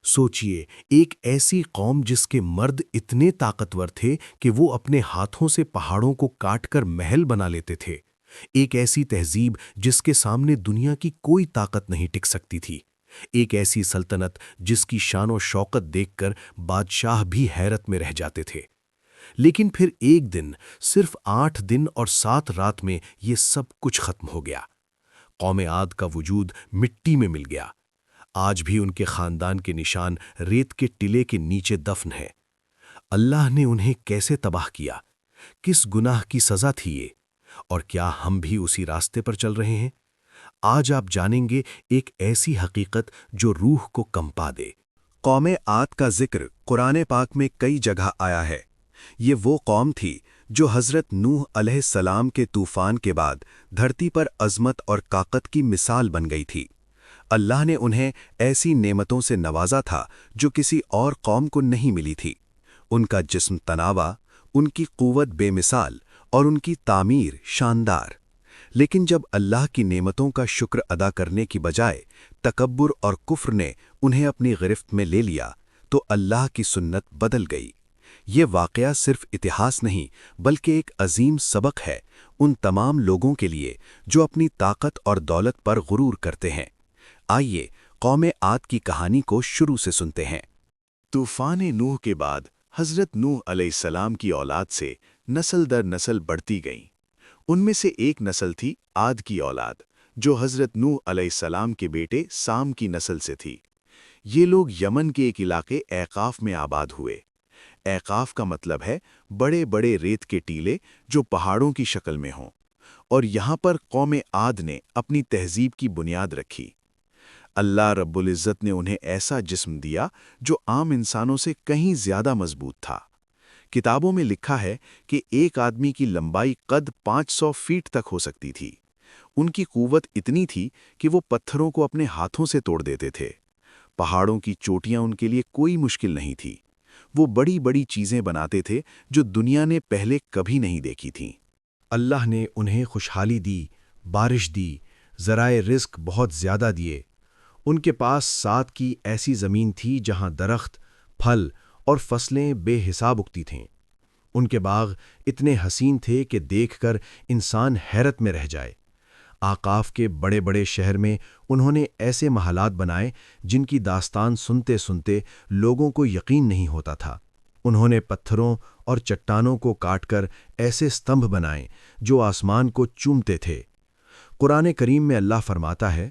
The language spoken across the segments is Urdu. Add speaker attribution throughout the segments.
Speaker 1: سوچئے، ایک ایسی قوم جس کے مرد اتنے طاقتور تھے کہ وہ اپنے ہاتھوں سے پہاڑوں کو کاٹ کر محل بنا لیتے تھے، ایک ایسی تہذیب جس کے سامنے دنیا کی کوئی طاقت نہیں ٹک سکتی تھی، ایک ایسی سلطنت جس کی شان و شوکت دیکھ کر بادشاہ بھی حیرت میں رہ جاتے تھے۔ لیکن پھر ایک دن، صرف 8 دن اور 7 رات میں یہ سب کچھ ختم ہو گیا۔ قوم عاد کا وجود مٹی میں مل گیا۔ آج بھی ان کے خاندان کے نشان ریت کے ٹلے کے نیچے دفن ہے۔ اللہ نے انہیں کیسے تباہ کیا؟ کس گناہ کی سزا تھی یہ؟ اور کیا ہم بھی اسی راستے پر چل رہے ہیں؟ آج آپ جانیں گے ایک ایسی حقیقت جو روح کو کمپا دے۔
Speaker 2: قوم عاد کا ذکر قرآن پاک میں کئی جگہ آیا ہے۔ یہ وہ قوم تھی جو حضرت نوح علیہ السلام کے طوفان کے بعد دھرتی پر عظمت اور طاقت کی مثال بن گئی تھی۔ اللہ نے انہیں ایسی نعمتوں سے نوازا تھا جو کسی اور قوم کو نہیں ملی تھی۔ ان کا جسم تناوع، ان کی قوت بے مثال اور ان کی تعمیر شاندار۔ لیکن جب اللہ کی نعمتوں کا شکر ادا کرنے کی بجائے تکبر اور کفر نے انہیں اپنی گرفت میں لے لیا تو اللہ کی سنت بدل گئی۔ یہ واقعہ صرف اتہاس نہیں بلکہ ایک عظیم سبق ہے ان تمام لوگوں کے لیے جو اپنی طاقت اور دولت پر غرور کرتے ہیں۔ آئیے قوم عاد کی کہانی کو شروع سے سنتے ہیں۔
Speaker 3: طوفان نوح کے بعد حضرت نوح علیہ السلام کی اولاد سے نسل در نسل بڑھتی گئیں۔ ان میں سے ایک نسل تھی عاد کی اولاد، جو حضرت نوح علیہ السلام کے بیٹے سام کی نسل سے تھی۔ یہ لوگ یمن کے ایک علاقے ایقاف میں آباد ہوئے۔ ایقاف کا مطلب ہے بڑے بڑے ریت کے ٹیلے جو پہاڑوں کی شکل میں ہوں، اور یہاں پر قوم عاد نے اپنی تہذیب کی بنیاد رکھی۔ اللہ رب العزت نے انہیں ایسا جسم دیا جو عام انسانوں سے کہیں زیادہ مضبوط تھا۔ کتابوں میں لکھا ہے کہ ایک آدمی کی لمبائی قد 500 فیٹ تک ہو سکتی تھی۔ ان کی قوت اتنی تھی کہ وہ پتھروں کو اپنے ہاتھوں سے توڑ دیتے تھے۔ پہاڑوں کی چوٹیاں ان کے لیے کوئی مشکل نہیں تھی۔ وہ بڑی بڑی چیزیں بناتے تھے جو دنیا نے پہلے کبھی نہیں دیکھی تھیں۔
Speaker 1: اللہ نے انہیں خوشحالی دی، بارش دی، ذرائع رزق بہت زیادہ دیے۔ ان کے پاس 7 کی ایسی زمین تھی جہاں درخت، پھل اور فصلیں بے حساب اگتی تھیں۔ ان کے باغ اتنے حسین تھے کہ دیکھ کر انسان حیرت میں رہ جائے۔ آقاف کے بڑے بڑے شہر میں انہوں نے ایسے محلات بنائے جن کی داستان سنتے سنتے لوگوں کو یقین نہیں ہوتا تھا۔ انہوں نے پتھروں اور چٹانوں کو کاٹ کر ایسے استمبھ بنائے جو آسمان کو چومتے تھے۔ قرآن کریم میں اللہ فرماتا ہے،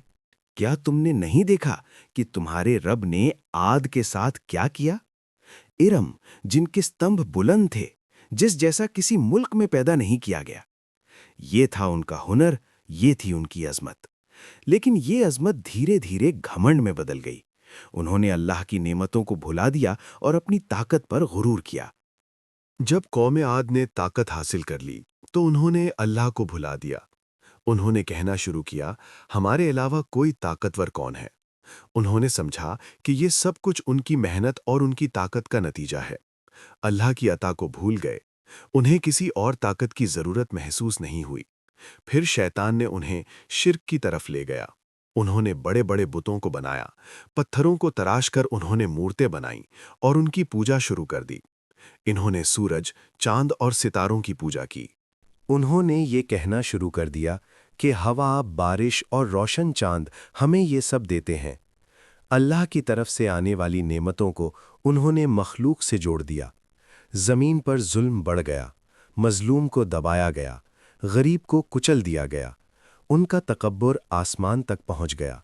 Speaker 4: کیا تم نے نہیں دیکھا کہ تمہارے رب نے عاد کے ساتھ کیا کیا؟ ارم، جن کے استمبھ بلند تھے، جس جیسا کسی ملک میں پیدا نہیں کیا گیا۔ یہ تھا ان کا ہنر، یہ تھی ان کی عظمت۔ لیکن یہ عظمت دھیرے دھیرے گھمنڈ میں بدل گئی۔ انہوں نے اللہ کی نعمتوں کو بھلا دیا اور اپنی طاقت پر غرور کیا۔
Speaker 3: جب قوم عاد نے طاقت حاصل کر لی تو انہوں نے اللہ کو بھلا دیا۔ انہوں نے کہنا شروع کیا، ہمارے علاوہ کوئی طاقتور کون ہے؟ انہوں نے سمجھا کہ یہ سب کچھ ان کی محنت اور ان کی طاقت کا نتیجہ ہے۔ اللہ کی عطا کو بھول گئے۔ انہیں کسی اور طاقت کی ضرورت محسوس نہیں ہوئی۔ پھر شیطان نے انہیں شرک کی طرف لے گیا۔ انہوں نے بڑے بڑے بتوں کو بنایا، پتھروں کو تراش کر انہوں نے مورتیں بنائیں اور ان کی پوجا شروع کر دی۔ انہوں نے سورج، چاند اور ستاروں کی پوجا کی۔
Speaker 2: انہوں نے یہ کہنا شروع کر دیا کہ ہوا، بارش اور روشن چاند ہمیں یہ سب دیتے ہیں۔ اللہ کی طرف سے آنے والی نعمتوں کو انہوں نے مخلوق سے جوڑ دیا۔ زمین پر ظلم بڑھ گیا، مظلوم کو دبایا گیا، غریب کو کچل دیا گیا۔ ان کا تکبر آسمان تک پہنچ گیا۔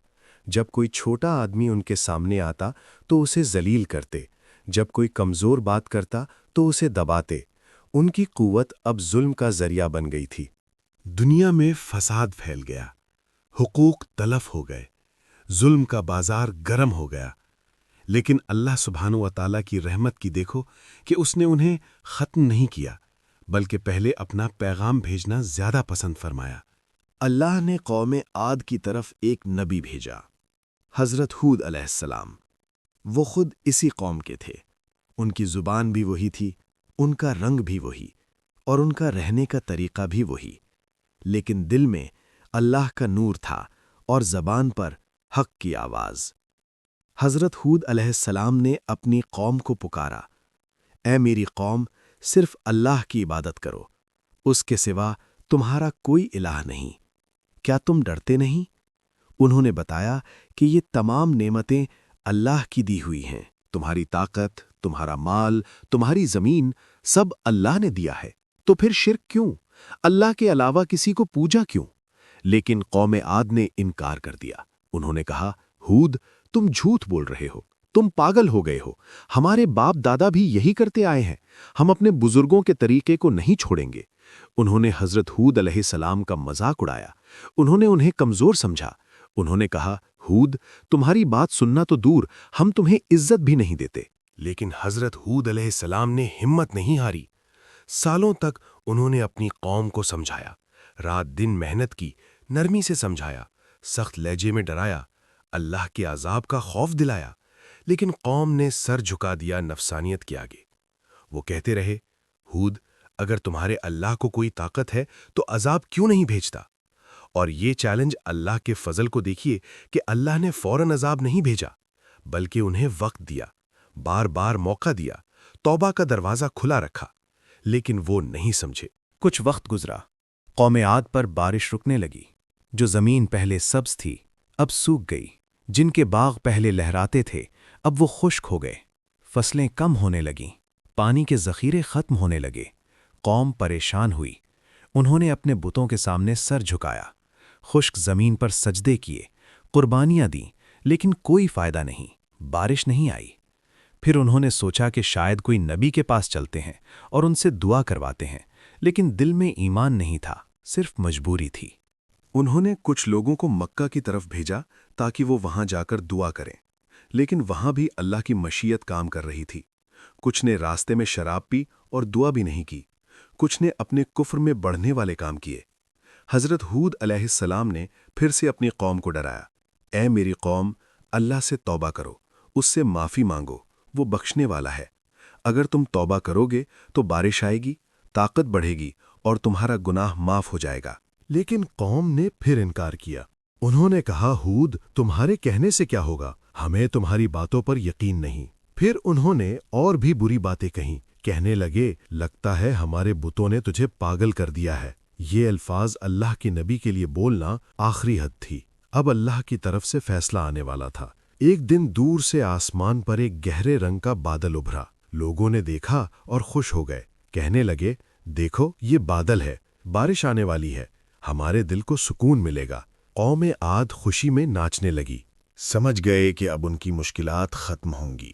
Speaker 2: جب کوئی چھوٹا آدمی ان کے سامنے آتا تو اسے ذلیل کرتے، جب کوئی کمزور بات کرتا تو اسے دباتے۔ ان کی قوت اب ظلم کا ذریعہ بن گئی تھی۔
Speaker 3: دنیا میں فساد پھیل گیا، حقوق تلف ہو گئے، ظلم کا بازار گرم ہو گیا۔ لیکن اللہ سبحانہ و تعالیٰ کی رحمت کی دیکھو کہ اس نے انہیں ختم نہیں کیا، بلکہ پہلے اپنا پیغام بھیجنا زیادہ پسند فرمایا۔
Speaker 1: اللہ نے قوم عاد کی طرف ایک نبی بھیجا، حضرت ہود علیہ السلام۔ وہ خود اسی قوم کے تھے۔ ان کی زبان بھی وہی تھی، ان کا رنگ بھی وہی، اور ان کا رہنے کا طریقہ بھی وہی، لیکن دل میں اللہ کا نور تھا اور زبان پر حق کی آواز۔
Speaker 2: حضرت ہود علیہ السلام نے اپنی قوم کو پکارا، اے میری قوم، صرف اللہ کی عبادت کرو، اس کے سوا تمہارا کوئی الہ نہیں۔ کیا تم ڈرتے نہیں؟ انہوں نے بتایا کہ یہ تمام نعمتیں اللہ کی دی ہوئی ہیں، تمہاری طاقت، تمہارا مال، تمہاری زمین، سب اللہ نے دیا ہے، تو پھر شرک کیوں؟ اللہ کے علاوہ کسی کو پوجا کیوں؟ لیکن قوم عاد نے انکار کر دیا۔ انہوں نے کہا، ہود، تم جھوٹ بول رہے ہو، تم پاگل ہو گئے ہو، ہمارے باپ دادا بھی یہی کرتے آئے ہیں، ہم اپنے بزرگوں کے طریقے کو نہیں چھوڑیں گے۔ انہوں نے حضرت ہود علیہ السلام کا مذاق اڑایا، انہوں نے انہیں کمزور سمجھا۔ انہوں نے کہا، ہود، تمہاری بات سننا تو دور، ہم تمہیں عزت بھی نہیں دیتے۔
Speaker 1: لیکن حضرت ہود علیہ السلام نے ہمت نہیں ہاری۔ سالوں تک انہوں نے اپنی قوم کو سمجھایا، رات دن محنت کی، نرمی سے سمجھایا، سخت لہجے میں ڈرایا، اللہ کے عذاب کا خوف دلایا، لیکن قوم نے سر جھکا دیا نفسانیت کے آگے۔ وہ کہتے رہے، ہود، اگر تمہارے اللہ کو کوئی طاقت ہے تو عذاب کیوں نہیں بھیجتا؟ اور یہ چیلنج اللہ کے فضل کو دیکھیے کہ اللہ نے فوراً عذاب نہیں بھیجا، بلکہ انہیں وقت دیا، بار بار موقع دیا، توبہ کا دروازہ کھلا رکھا، لیکن وہ نہیں سمجھے۔
Speaker 2: کچھ وقت گزرا، قوم عاد پر بارش رکنے لگی۔ جو زمین پہلے سبز تھی اب سوکھ گئی، جن کے باغ پہلے لہراتے تھے اب وہ خشک ہو گئے، فصلیں کم ہونے لگیں، پانی کے ذخیرے ختم ہونے لگے۔ قوم پریشان ہوئی، انہوں نے اپنے بتوں کے سامنے سر جھکایا، خشک زمین پر سجدے کیے، قربانیاں دیں، لیکن کوئی فائدہ نہیں، بارش نہیں آئی۔ پھر انہوں نے سوچا کہ شاید کوئی نبی کے پاس چلتے ہیں اور ان سے دعا کرواتے ہیں، لیکن دل میں ایمان نہیں تھا، صرف مجبوری تھی۔ انہوں نے کچھ لوگوں کو مکہ کی طرف بھیجا تاکہ وہ وہاں جا کر دعا کریں، لیکن وہاں بھی اللہ کی مشیت کام کر رہی تھی۔ کچھ نے راستے میں شراب پی اور دعا بھی نہیں کی، کچھ نے اپنے کفر میں بڑھنے والے کام کیے۔ حضرت ہود علیہ السلام نے پھر سے اپنی قوم کو ڈرایا، اے میری قوم، اللہ سے توبہ کرو، اس سے معافی مانگو، وہ بخشنے والا ہے۔ اگر تم توبہ کرو گے تو بارش آئے گی، طاقت بڑھے گی اور تمہارا گناہ معاف ہو جائے گا۔
Speaker 3: لیکن قوم نے پھر انکار کیا۔ انہوں نے کہا، ہود، تمہارے کہنے سے کیا ہوگا، ہمیں تمہاری باتوں پر یقین نہیں۔ پھر انہوں نے اور بھی بری باتیں کہیں، کہنے لگے، لگتا ہے ہمارے بتوں نے تجھے پاگل کر دیا ہے۔ یہ الفاظ اللہ کے نبی کے لیے بولنا آخری حد تھی۔ اب اللہ کی طرف سے فیصلہ آنے والا تھا۔ ایک دن دور سے آسمان پر ایک گہرے رنگ کا بادل ابھرا، لوگوں نے دیکھا اور خوش ہو گئے، کہنے لگے، دیکھو یہ بادل ہے، بارش آنے والی ہے، ہمارے دل کو سکون ملے گا۔ قوم عاد خوشی میں ناچنے لگی، سمجھ گئے کہ اب ان کی مشکلات ختم ہوں گی۔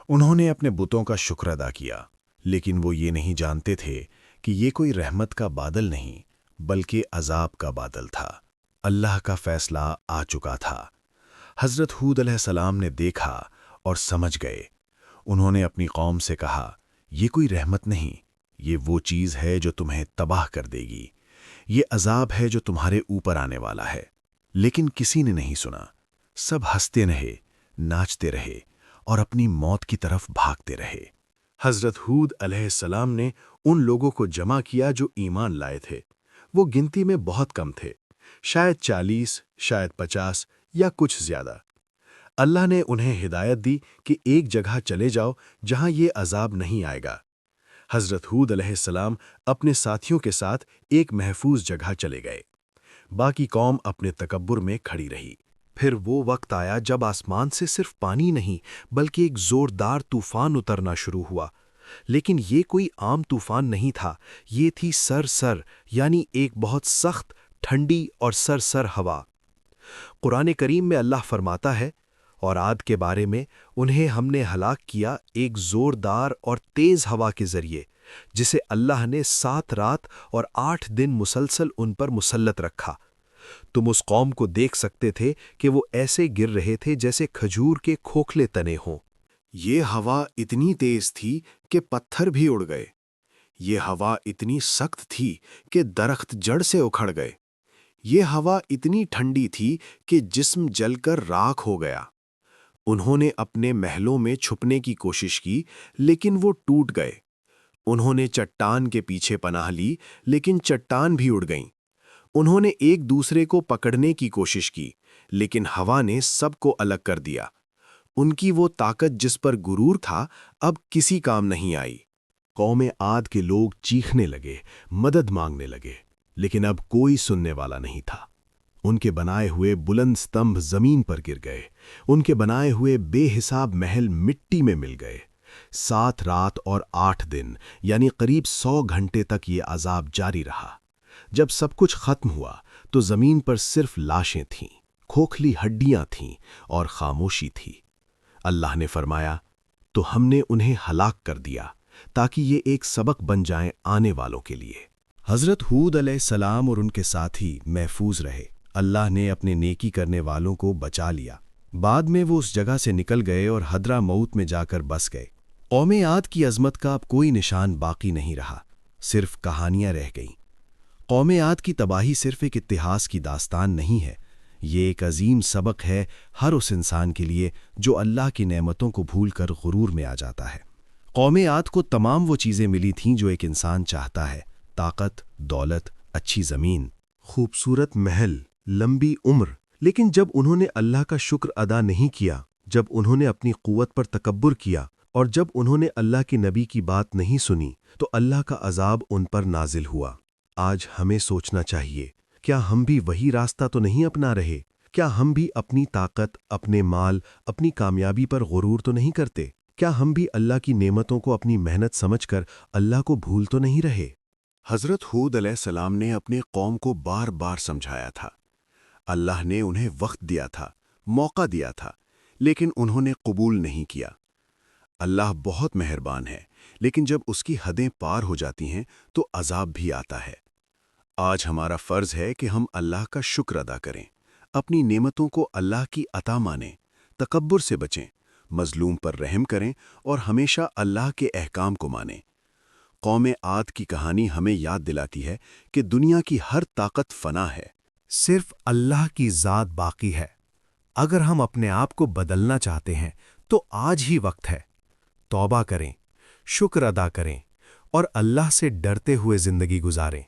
Speaker 3: انہوں نے اپنے بتوں کا شکر ادا کیا، لیکن وہ یہ نہیں جانتے تھے کہ یہ کوئی رحمت کا بادل نہیں بلکہ عذاب کا بادل تھا۔ اللہ کا فیصلہ آ چکا تھا۔ حضرت ہود علیہ السلام نے دیکھا اور سمجھ گئے۔ انہوں نے اپنی قوم سے کہا، یہ کوئی رحمت نہیں، یہ وہ چیز ہے جو تمہیں تباہ کر دے گی، یہ عذاب ہے جو تمہارے اوپر آنے والا ہے۔ لیکن کسی نے نہیں سنا، سب ہنستے رہے، ناچتے رہے اور اپنی موت کی طرف بھاگتے رہے۔ حضرت ہود علیہ السلام نے ان لوگوں کو جمع کیا جو ایمان لائے تھے۔ وہ گنتی میں بہت کم تھے، شاید 40، شاید 50 یا کچھ زیادہ۔ اللہ نے انہیں ہدایت دی کہ ایک جگہ چلے جاؤ جہاں یہ عذاب نہیں آئے گا۔ حضرت ہود علیہ السلام اپنے ساتھیوں کے ساتھ ایک محفوظ جگہ چلے گئے۔ باقی قوم اپنے تکبر میں کھڑی رہی۔ پھر وہ وقت آیا جب آسمان سے صرف پانی نہیں بلکہ ایک زوردار طوفان اترنا شروع ہوا۔ لیکن یہ کوئی عام طوفان نہیں تھا، یہ تھی سر یعنی ایک بہت سخت، ٹھنڈی اور سر ہوا۔ قرآن کریم میں اللہ فرماتا ہے، اور عاد کے بارے میں انہیں ہم نے ہلاک کیا ایک زوردار اور تیز ہوا کے ذریعے، جسے اللہ نے 7 رات اور 8 دن مسلسل ان پر مسلط رکھا۔ تم اس قوم کو دیکھ سکتے تھے کہ وہ ایسے گر رہے تھے جیسے کھجور کے کھوکھلے تنے ہوں۔ یہ ہوا اتنی تیز تھی کہ پتھر بھی اڑ گئے۔ یہ ہوا اتنی سخت تھی کہ درخت جڑ سے اکھڑ گئے۔ یہ ہوا اتنی ٹھنڈی تھی کہ جسم جل کر راکھ ہو گیا۔ انہوں نے اپنے محلوں میں چھپنے کی کوشش کی لیکن وہ ٹوٹ گئے۔ انہوں نے چٹان کے پیچھے پناہ لی لیکن چٹان بھی اڑ گئیں۔ انہوں نے ایک دوسرے کو پکڑنے کی کوشش کی لیکن ہوا نے سب کو الگ کر دیا۔
Speaker 1: ان کی وہ طاقت جس پر غرور تھا اب کسی کام نہیں آئی۔ قوم عاد کے لوگ چیخنے لگے، مدد مانگنے لگے، لیکن اب کوئی سننے والا نہیں تھا۔ ان کے بنائے ہوئے بلند ستمبھ زمین پر گر گئے، ان کے بنائے ہوئے بے حساب محل مٹی میں مل گئے۔ 7 رات اور 8 دن یعنی قریب 100 گھنٹے تک یہ عذاب جاری رہا۔ جب سب کچھ ختم ہوا تو زمین پر صرف لاشیں تھیں، کھوکھلی ہڈیاں تھیں اور خاموشی تھی۔ اللہ نے فرمایا، تو ہم نے انہیں ہلاک کر دیا تاکہ یہ ایک سبق بن جائیں آنے والوں کے لیے۔ حضرت ہود علیہ السلام اور ان کے ساتھی محفوظ رہے۔ اللہ نے اپنے نیکی کرنے والوں کو بچا لیا۔ بعد میں وہ اس جگہ سے نکل گئے اور حضرہ موت میں جا کر بس گئے۔ قوم عاد کی عظمت کا اب کوئی نشان باقی نہیں رہا، صرف کہانیاں رہ گئیں۔ قوم عاد کی تباہی صرف ایک اتہاس کی داستان نہیں ہے، یہ ایک عظیم سبق ہے ہر اس انسان کے لیے جو اللہ کی نعمتوں کو بھول کر غرور میں آ جاتا ہے۔ قوم عاد کو تمام وہ چیزیں ملی تھیں جو ایک انسان چاہتا ہے: طاقت، دولت، اچھی زمین،
Speaker 2: خوبصورت محل، لمبی عمر، لیکن جب انہوں نے اللہ کا شکر ادا نہیں کیا، جب انہوں نے اپنی قوت پر تکبر کیا اور جب انہوں نے اللہ کے نبی کی بات نہیں سنی تو اللہ کا عذاب ان پر نازل ہوا۔ آج ہمیں سوچنا چاہیے، کیا ہم بھی وہی راستہ تو نہیں اپنا رہے؟ کیا ہم بھی اپنی طاقت، اپنے مال، اپنی کامیابی پر غرور تو نہیں کرتے؟ کیا ہم بھی اللہ کی نعمتوں کو اپنی محنت سمجھ کر اللہ کو بھول تو نہیں رہے؟
Speaker 3: حضرت ہود علیہ السلام نے اپنے قوم کو بار بار سمجھایا تھا۔ اللہ نے انہیں وقت دیا تھا، موقع دیا تھا، لیکن انہوں نے قبول نہیں کیا۔ اللہ بہت مہربان ہے، لیکن جب اس کی حدیں پار ہو جاتی ہیں تو عذاب بھی آتا ہے۔ آج ہمارا فرض ہے کہ ہم اللہ کا شکر ادا کریں، اپنی نعمتوں کو اللہ کی عطا مانیں، تکبر سے بچیں، مظلوم پر رحم کریں اور ہمیشہ اللہ کے احکام کو مانیں۔ قوم عاد کی کہانی ہمیں یاد دلاتی ہے کہ دنیا کی ہر طاقت فنا ہے،
Speaker 1: صرف اللہ کی ذات باقی ہے۔ اگر ہم اپنے آپ کو بدلنا چاہتے ہیں تو آج ہی وقت ہے۔ توبہ کریں، شکر ادا کریں اور اللہ سے ڈرتے ہوئے زندگی گزاریں،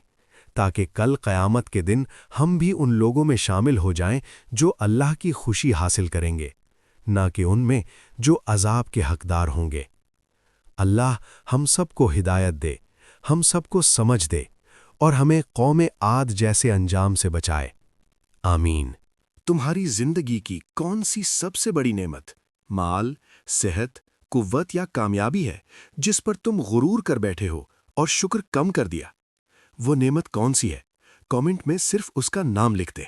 Speaker 1: تاکہ کل قیامت کے دن ہم بھی ان لوگوں میں شامل ہو جائیں جو اللہ کی خوشی حاصل کریں گے، نہ کہ ان میں جو عذاب کے حقدار ہوں گے۔ اللہ ہم سب کو ہدایت دے، ہم سب کو سمجھ دے اور ہمیں قوم عاد جیسے انجام سے بچائے، آمین۔ تمہاری زندگی کی کون سی سب سے بڑی نعمت، مال، صحت، قوت یا کامیابی ہے جس پر تم غرور کر بیٹھے ہو اور شکر کم کر دیا؟ وہ نعمت کون سی ہے؟ کامنٹ میں صرف اس کا نام لکھ دے۔